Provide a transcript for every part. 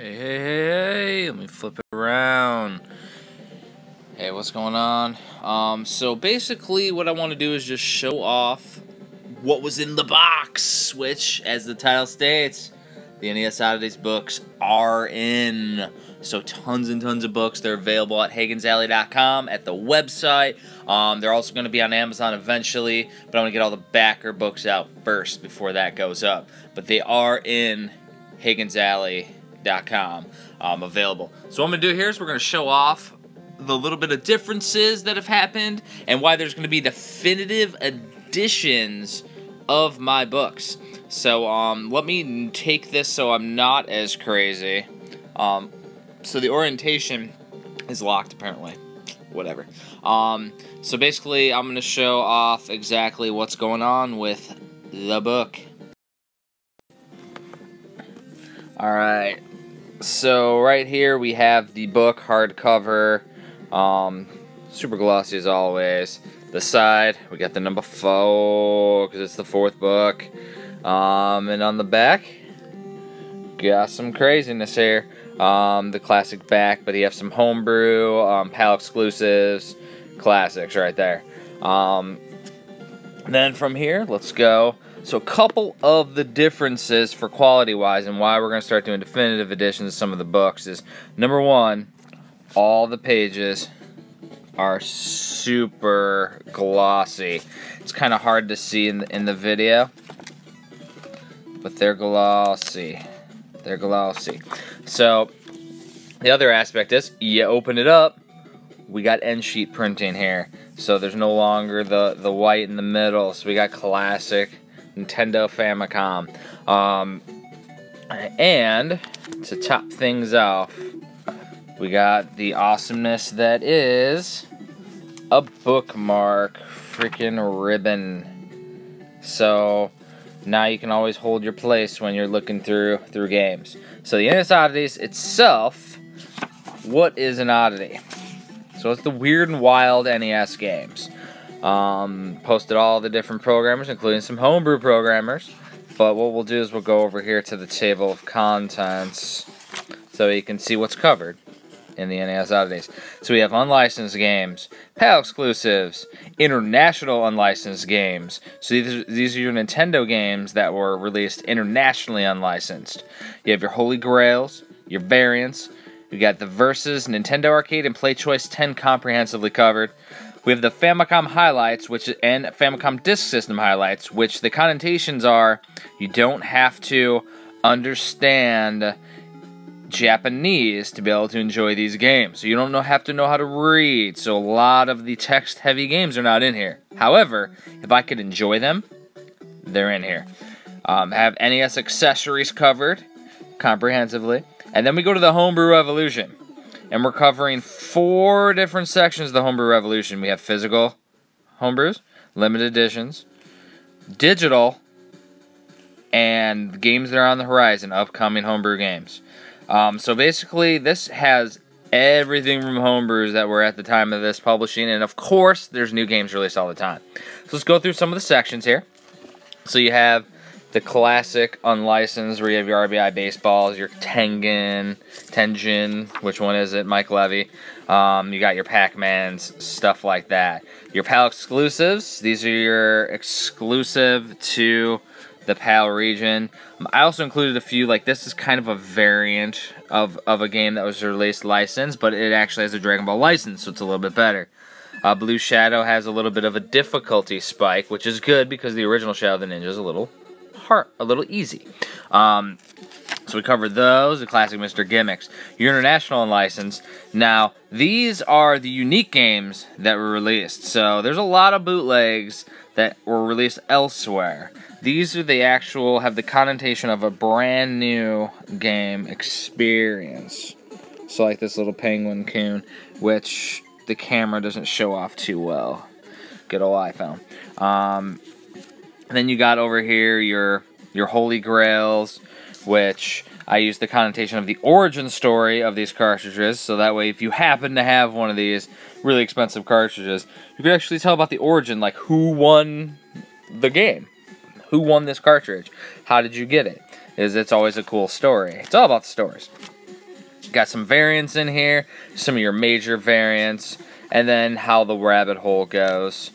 Hey, let me flip it around. Hey, what's going on? So basically what I want to do is just show off what was in the box, which, as the title states, the NES Oddities books are in. So tons and tons of books. They're available at HagensAlley.com, at the website. They're also going to be on Amazon eventually, but I'm going to get all the backer books out first before that goes up. But they are in HagensAlley.com available. So what I'm going to do here is we're going to show off the little bit of differences that have happened and why there's going to be definitive editions of my books. So let me take this so I'm not as crazy. So the orientation is locked apparently. Whatever. So basically I'm going to show off exactly what's going on with the book. Alright, so right here we have the book hardcover, super glossy as always. The side, we got the number 4, because it's the 4th book, and on the back, got some craziness here. The classic back, but you have some homebrew, PAL exclusives, classics right there. Then from here, let's go. So a couple of the differences for quality-wise and why we're going to start doing definitive editions of some of the books is, number one, all the pages are super glossy. It's kind of hard to see in the video, but they're glossy. They're glossy. So the other aspect is, you open it up, we got end sheet printing here. So there's no longer the white in the middle. So we got classic Nintendo Famicom. And to top things off, we got the awesomeness that is a bookmark freaking ribbon. So now you can always hold your place when you're looking through games. So the NES Oddities itself, what is an oddity? So it's the weird and wild NES games. Posted all the different programmers, including some homebrew programmers. But what we'll do is we'll go over here to the table of contents so you can see what's covered in the NES Oddities. So we have unlicensed games, PAL exclusives, international unlicensed games. So these are your Nintendo games that were released internationally unlicensed. You have your Holy Grails, your variants. We got the Versus, Nintendo Arcade, and Play Choice 10 comprehensively covered. We have the Famicom highlights, and Famicom Disk System highlights, which the connotations are you don't have to understand Japanese to be able to enjoy these games. So you don't have to know how to read. So a lot of the text-heavy games are not in here. However, if I could enjoy them, they're in here. Have NES accessories covered comprehensively. And then we go to the Homebrew Revolution. And we're covering 4 different sections of the Homebrew Revolution. We have physical homebrews, limited editions, digital, and the games that are on the horizon, upcoming homebrew games. So basically, this has everything from homebrews that were at the time of this publishing. And of course, there's new games released all the time. So let's go through some of the sections here. So you have the classic unlicensed, where you have your RBI baseballs, your Tengen, which one is it? Mike Levy. You got your Pac-Mans, stuff like that. Your PAL exclusives, these are your exclusive to the PAL region. I also included a few, like this is kind of a variant of a game that was released licensed, but it actually has a Dragon Ball license, so it's a little bit better. Blue Shadow has a little bit of a difficulty spike, which is good because the original Shadow of the Ninja is a little easy. So we covered those, the classic Mr. Gimmicks. Your international unlicensed. Now, these are the unique games that were released. So there's a lot of bootlegs that were released elsewhere. These are the actual, have the connotation of a brand new game experience. So like this little penguin coon, which the camera doesn't show off too well. Good old iPhone. And then you got over here your Holy Grails, which I use the connotation of the origin story of these cartridges, so that way if you happen to have one of these really expensive cartridges, you can actually tell about the origin, like who won the game, who won this cartridge, how did you get it. It's always a cool story. It's all about the stories. Got some variants in here, some of your major variants, and then how the rabbit hole goes.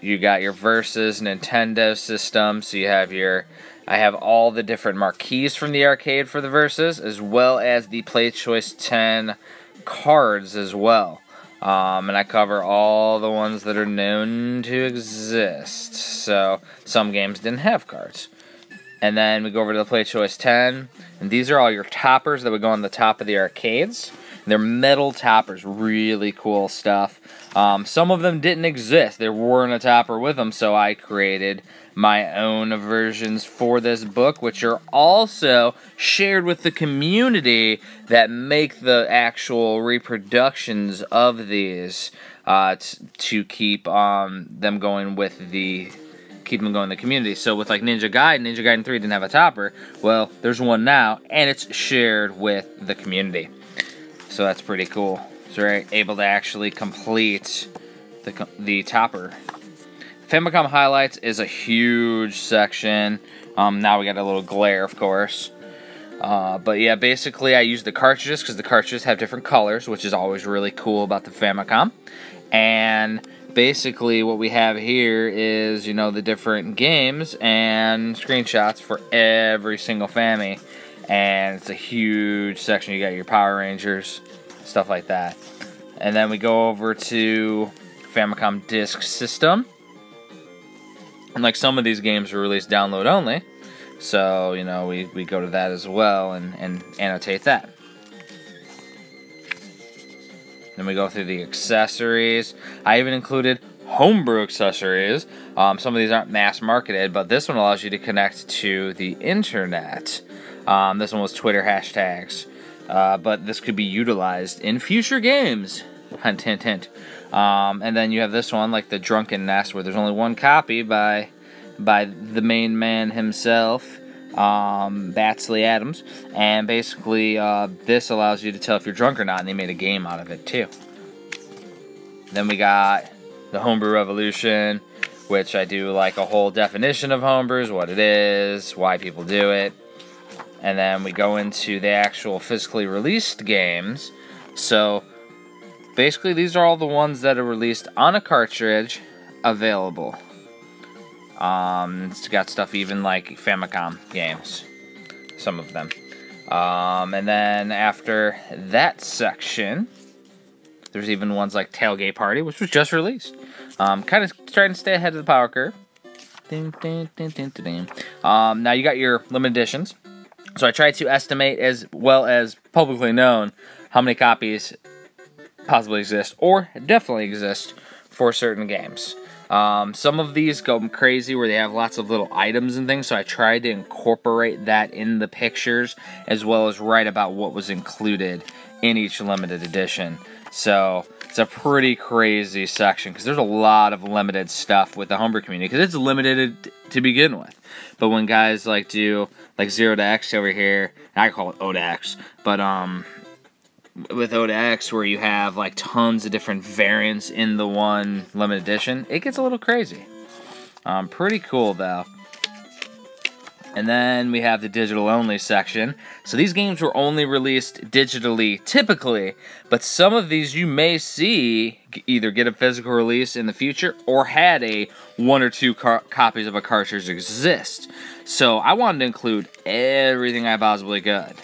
You got your versus Nintendo system, so you have your... I have all the different marquees from the arcade for the versus, as well as the Play Choice 10 cards as well. And I cover all the ones that are known to exist. So, some games didn't have cards. And then we go over to the Play Choice 10, and these are all your toppers that would go on the top of the arcades. They're metal toppers, really cool stuff. Some of them didn't exist. There weren't a topper with them, so I created my own versions for this book, which are also shared with the community that make the actual reproductions of these to keep them going with the... keep them going in the community. So with like Ninja Gaiden 3 didn't have a topper. Well, there's one now, and it's shared with the community. So that's pretty cool. So we're able to actually complete the topper. Famicom Highlights is a huge section. Now we got a little glare, of course. But yeah, basically I use the cartridges because the cartridges have different colors, which is always really cool about the Famicom. And basically what we have here is, you know, the different games and screenshots for every single Fami. And it's a huge section. You got your Power Rangers, stuff like that. And then we go over to Famicom Disk System. And like some of these games are released download only. So, you know, we go to that as well and annotate that. Then we go through the accessories. I even included homebrew accessories. Some of these aren't mass marketed, but this one allows you to connect to the internet. This one was Twitter hashtags. But this could be utilized in future games. Hint, hint, hint. And then you have this one, like the Drunken Nest, where there's only one copy by the main man himself, Batsley Adams. And basically, this allows you to tell if you're drunk or not, and they made a game out of it, too. Then we got the Homebrew Revolution, which I do like a whole definition of homebrews, what it is, why people do it. And then we go into the actual physically released games. So, basically, these are all the ones that are released on a cartridge available. It's got stuff even like Famicom games. Some of them. And then after that section, there's even ones like Tailgate Party, which was just released. Kind of trying to stay ahead of the power curve. Now you got your limited editions. So I tried to estimate, as well as publicly known, how many copies possibly exist, or definitely exist, for certain games. Some of these go crazy where they have lots of little items and things, so I tried to incorporate that in the pictures, as well as write about what was included in each limited edition. So it's a pretty crazy section, because there's a lot of limited stuff with the homebrew community, because it's limited to begin with. But when guys like do like 0 to X over here, and I call it O to X, but with O to X, where you have like tons of different variants in the one limited edition, it gets a little crazy. Pretty cool though. And then we have the digital only section. So these games were only released digitally typically, but some of these you may see either get a physical release in the future or had a 1 or 2 copies of a cartridge exist. So I wanted to include everything I possibly could.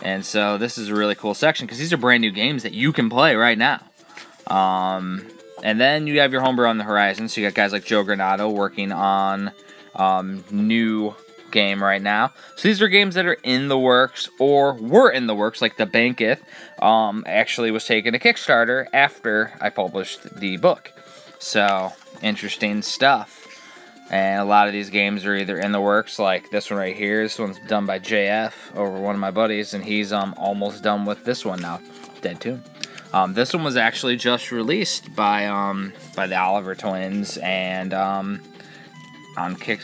And so this is a really cool section because these are brand new games that you can play right now. And then you have your homebrew on the horizon. So you got guys like Joe Granato working on new game right now. So these are games that are in the works or were in the works, like the Banketh actually was taken to Kickstarter after I published the book. So interesting stuff. And a lot of these games are either in the works, like this one right here. This one's done by JF over one of my buddies, and he's almost done with this one now. Dead Tune. This one was actually just released by the Oliver twins, and it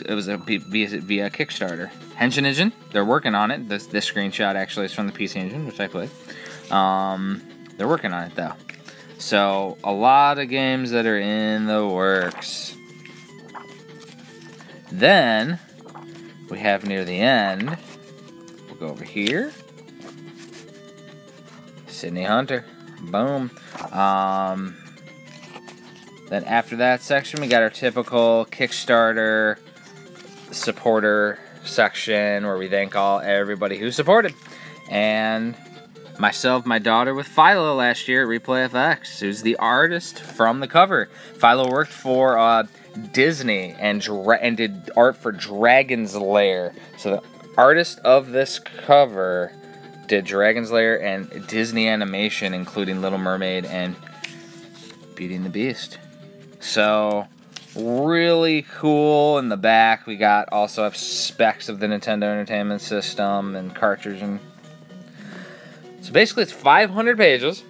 was via Kickstarter. Henshin Engine, they're working on it. This screenshot actually is from the PC Engine, which I played. They're working on it though. So a lot of games that are in the works. Then we have near the end. We'll go over here. Sydney Hunter. Boom. Then after that section, we got our typical Kickstarter supporter section where we thank everybody who supported. And myself, my daughter with Philo last year at Replay FX, who's the artist from the cover. Philo worked for Disney and did art for Dragon's Lair. So the artist of this cover did Dragon's Lair and Disney animation, including Little Mermaid and Beauty and the Beast. So really cool. In the back, we got also have specs of the Nintendo Entertainment System and cartridge. And so basically, it's 500 pages,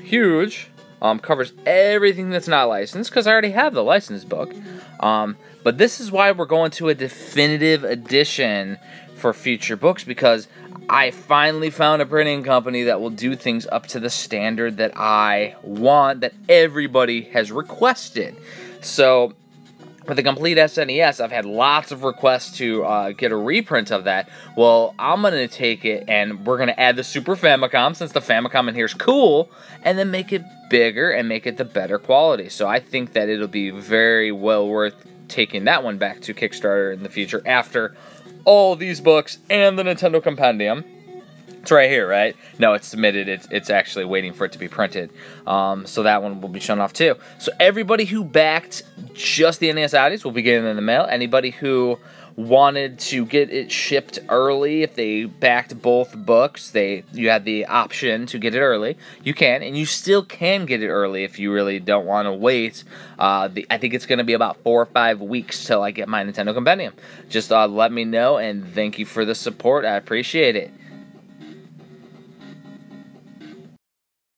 huge. Covers everything that's not licensed because I already have the licensed book. But this is why we're going to a definitive edition for future books, because I finally found a printing company that will do things up to the standard that I want, that everybody has requested. So with the complete SNES, I've had lots of requests to get a reprint of that. Well, I'm going to take it and we're going to add the Super Famicom, since the Famicom in here is cool, and then make it bigger and make it the better quality. So I think that it'll be very well worth taking that one back to Kickstarter in the future after all these books and the Nintendo Compendium. It's right here, right? No, it's submitted. It's actually waiting for it to be printed. So that one will be shown off too. So everybody who backed just the NES Oddities will be getting it in the mail. Anybody who wanted to get it shipped early, if they backed both books, you had the option to get it early. You can, and you still can get it early if you really don't want to wait. I think it's going to be about 4 or 5 weeks till I get my Nintendo Compendium. Just let me know, and thank you for the support. I appreciate it.